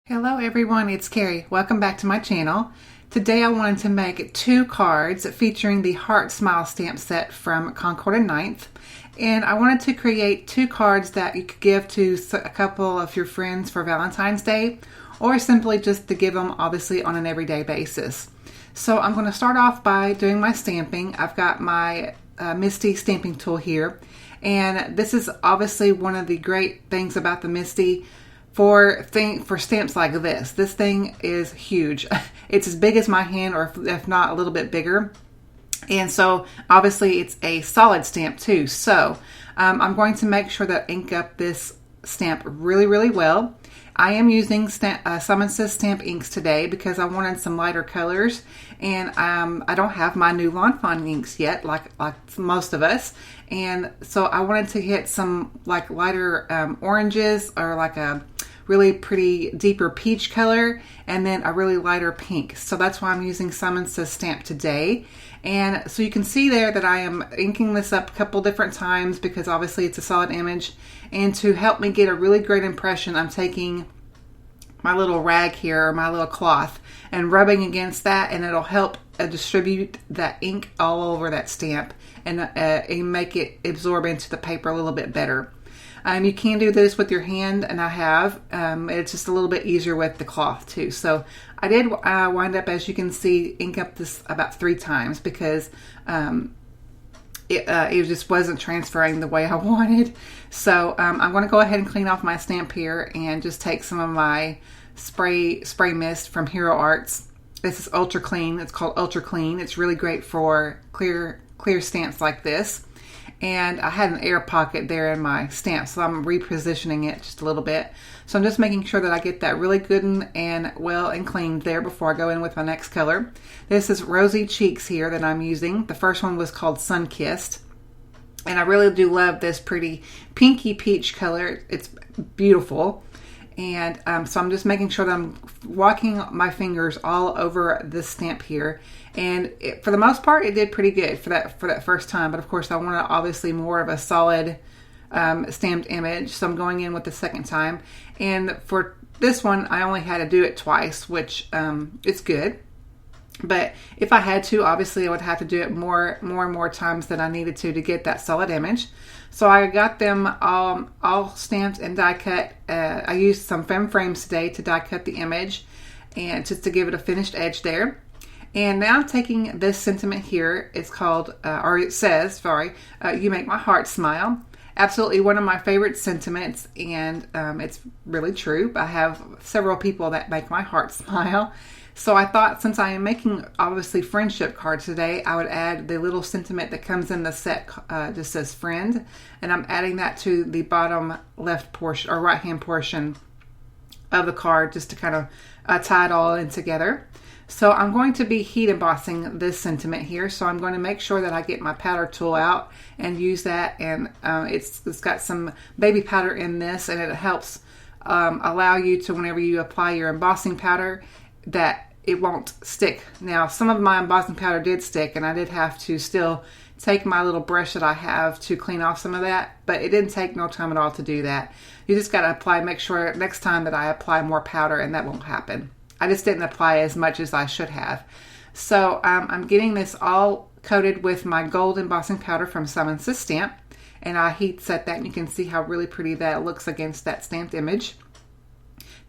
Hello everyone, it's Carrie. Welcome back to my channel. Today I wanted to make two cards featuring the Heart Smile stamp set from Concord and Ninth. And I wanted to create two cards that you could give to a couple of your friends for Valentine's Day, or simply just to give them obviously on an everyday basis. So I'm going to start off by doing my stamping. I've got my Misty stamping tool here. And this is obviously one of the great things about the Misty for stamps like this. This thing is huge. It's as big as my hand, or if not a little bit bigger. And so obviously it's a solid stamp too. So I'm going to make sure that I ink up this stamp really well. I am using Simon Says Stamp inks today because I wanted some lighter colors, and I don't have my new Lawn Fawn inks yet, like most of us, and so I wanted to hit some like lighter oranges, or like a really pretty deeper peach color, and then a really lighter pink. So that's why I'm using Simon Says Stamp today. And so you can see there that I am inking this up a couple different times because obviously it's a solid image. And to help me get a really great impression, I'm taking my little rag here, or my little cloth, and rubbing against that, and it'll help distribute that ink all over that stamp and make it absorb into the paper a little bit better. You can do this with your hand, and I have. It's just a little bit easier with the cloth too. So I did wind up, as you can see, ink up this about 3 times because it just wasn't transferring the way I wanted. So I'm going to go ahead and clean off my stamp here and just take some of my spray mist from Hero Arts. This is Ultra Clean. It's called Ultra Clean. It's really great for clear stamps like this. And I had an air pocket there in my stamp, so I'm repositioning it just a little bit. So I'm just making sure that I get that really good and well and cleaned there before I go in with my next color. This is Rosy Cheeks here that I'm using. The first one was called Sun Kissed. And I really do love this pretty pinky peach color. It's beautiful. And so I'm just making sure that I'm walking my fingers all over this stamp here. And for the most part, it did pretty good for that first time. But of course, I wanted obviously more of a solid stamped image. So I'm going in with the second time. And for this one, I only had to do it twice, which it's good. But if I had to, obviously I would have to do it more and more times than I needed to get that solid image. So I got them all stamped and die cut. I used some fem frames today to die cut the image, and just to give it a finished edge there. And now I'm taking this sentiment here. It's called, or it says, sorry, you make my heart smile. Absolutely one of my favorite sentiments, and it's really true. I have several people that make my heart smile. So I thought, since I am making obviously friendship cards today, I would add the little sentiment that comes in the set, just says friend, and I'm adding that to the bottom left portion or right hand portion of the card, just to kind of tie it all in together. So I'm going to be heat embossing this sentiment here. So I'm going to make sure that I get my powder tool out and use that. And it's got some baby powder in this, and it helps allow you to, whenever you apply your embossing powder, that it won't stick. Now, some of my embossing powder did stick, and I did have to still take my little brush that I have to clean off some of that, but it didn't take no time at all to do that. You just got to apply, make sure next time that I apply more powder, and that won't happen. I just didn't apply as much as I should have. So I'm getting this all coated with my gold embossing powder from Simon Says Stamp, and I heat set that, and you can see how really pretty that looks against that stamped image.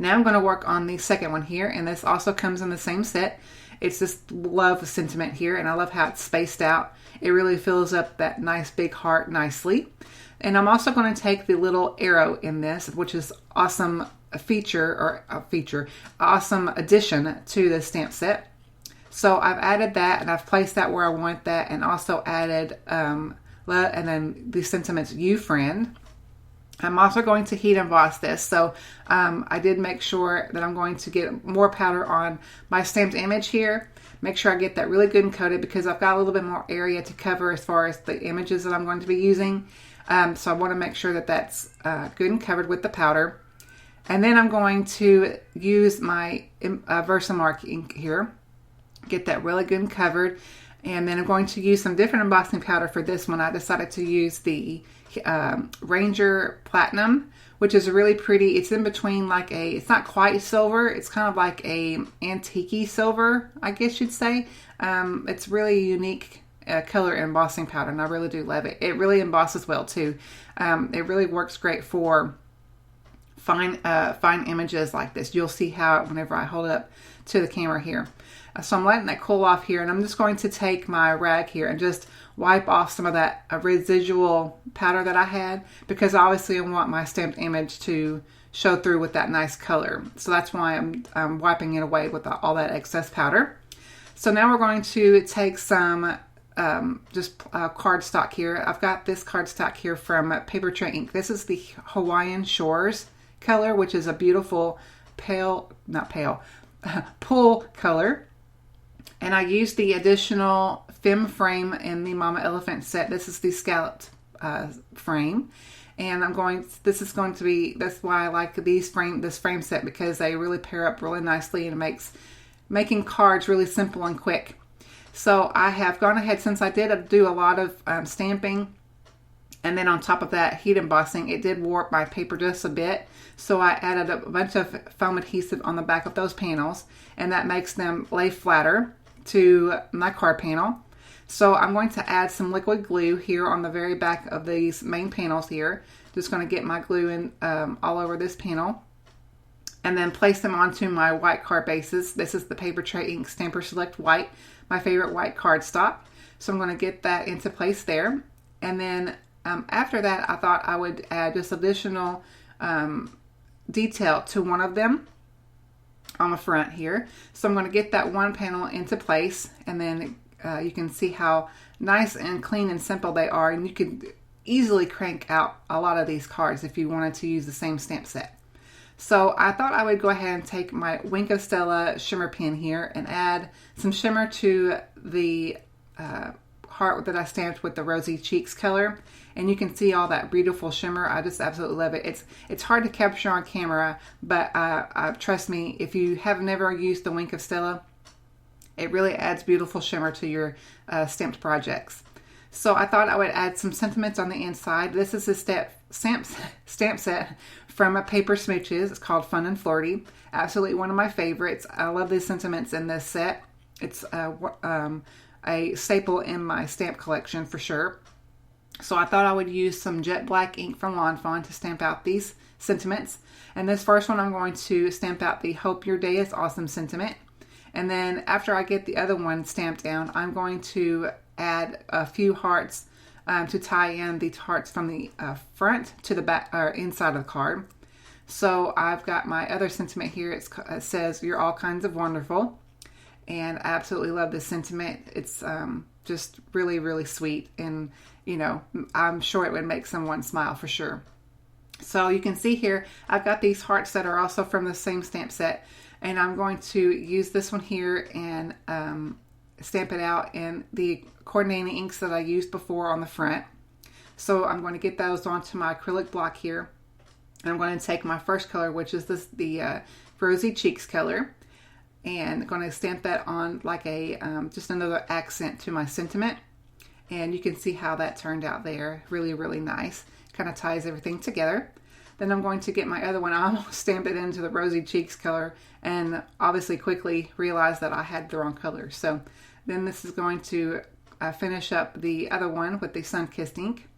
Now I'm going to work on the second one here, and this also comes in the same set. It's this love sentiment here, and I love how it's spaced out. It really fills up that nice big heart nicely. And I'm also going to take the little arrow in this, which is awesome awesome addition to the stamp set. So I've added that, and I've placed that where I want that, and also added and then the sentiments, you friend. I'm also going to heat emboss this. So I did make sure that I'm going to get more powder on my stamped image here. Make sure I get that really good and coated, because I've got a little bit more area to cover as far as the images that I'm going to be using. So I want to make sure that that's good and covered with the powder. And then I'm going to use my Versamark ink here. Get that really good and covered. And then I'm going to use some different embossing powder for this one. I decided to use the Ranger Platinum, which is really pretty. It's in between like it's not quite silver. It's kind of like a antique silver, I guess you'd say. It's really unique color embossing powder, and I really do love it. It really embosses well too. It really works great for fine images like this. You'll see how whenever I hold it up to the camera here. So I'm letting that cool off here, and I'm just going to take my rag here and just wipe off some of that residual powder that I had, because obviously I want my stamped image to show through with that nice color. So that's why I'm wiping it away with all that excess powder. So now we're going to take some cardstock here. I've got this cardstock here from Paper Tray Ink. This is the Hawaiian Shores color, which is a beautiful pull color. And I used the additional Femme frame in the Mama Elephant set. This is the scalloped frame. And that's why I like this frame set, because they really pair up really nicely, and it makes making cards really simple and quick. So I have gone ahead, since I did do a lot of stamping, and then on top of that heat embossing, it did warp my paper just a bit. So I added a bunch of foam adhesive on the back of those panels, and that makes them lay flatter to my card panel. So I'm going to add some liquid glue here on the very back of these main panels here. Just going to get my glue in all over this panel, and then place them onto my white card bases. This is the Paper Tray Ink Stamper Select White, my favorite white cardstock. So I'm going to get that into place there. And then after that, I thought I would add just additional detail to one of them on the front here. So I'm going to get that one panel into place, and then you can see how nice and clean and simple they are, and you could easily crank out a lot of these cards if you wanted to use the same stamp set. So I thought I would go ahead and take my Wink of Stella shimmer pen here and add some shimmer to the heart that I stamped with the Rosy Cheeks color. And you can see all that beautiful shimmer. I just absolutely love it. It's hard to capture on camera, but trust me, if you have never used the Wink of Stella, it really adds beautiful shimmer to your stamped projects. So I thought I would add some sentiments on the inside. This is a stamp set from Paper Smooches. It's called Fun and Flirty. Absolutely one of my favorites. I love the sentiments in this set. It's a staple in my stamp collection for sure. So I thought I would use some jet black ink from Lawn Fawn to stamp out these sentiments. And this first one, I'm going to stamp out the Hope Your Day is Awesome sentiment. And then after I get the other one stamped down, I'm going to add a few hearts to tie in the hearts from the front to the back or inside of the card. So I've got my other sentiment here. It says, "You're all kinds of wonderful." And I absolutely love this sentiment. It's just really, really sweet. And, you know, I'm sure it would make someone smile for sure. So you can see here, I've got these hearts that are also from the same stamp set. And I'm going to use this one here and stamp it out in the coordinating inks that I used before on the front. So I'm going to get those onto my acrylic block here. And I'm going to take my first color, which is the Rosy Cheeks color, and I'm going to stamp that on like a just another accent to my sentiment. And you can see how that turned out there. Really, really nice. Kind of ties everything together. Then I'm going to get my other one. I almost stamped it into the Rosy Cheeks color and obviously quickly realized that I had the wrong color. So then this is going to finish up the other one with the Sun-Kissed ink.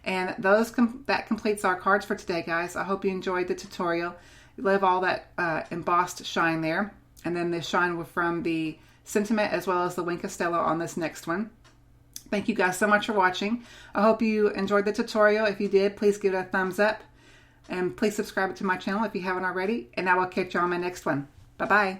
And that completes our cards for today, guys. I hope you enjoyed the tutorial. You love all that embossed shine there. And then the shine from the sentiment as well as the Wink of Stella on this next one. Thank you guys so much for watching. I hope you enjoyed the tutorial. If you did, please give it a thumbs up. And please subscribe to my channel if you haven't already. And I will catch you on my next one. Bye-bye.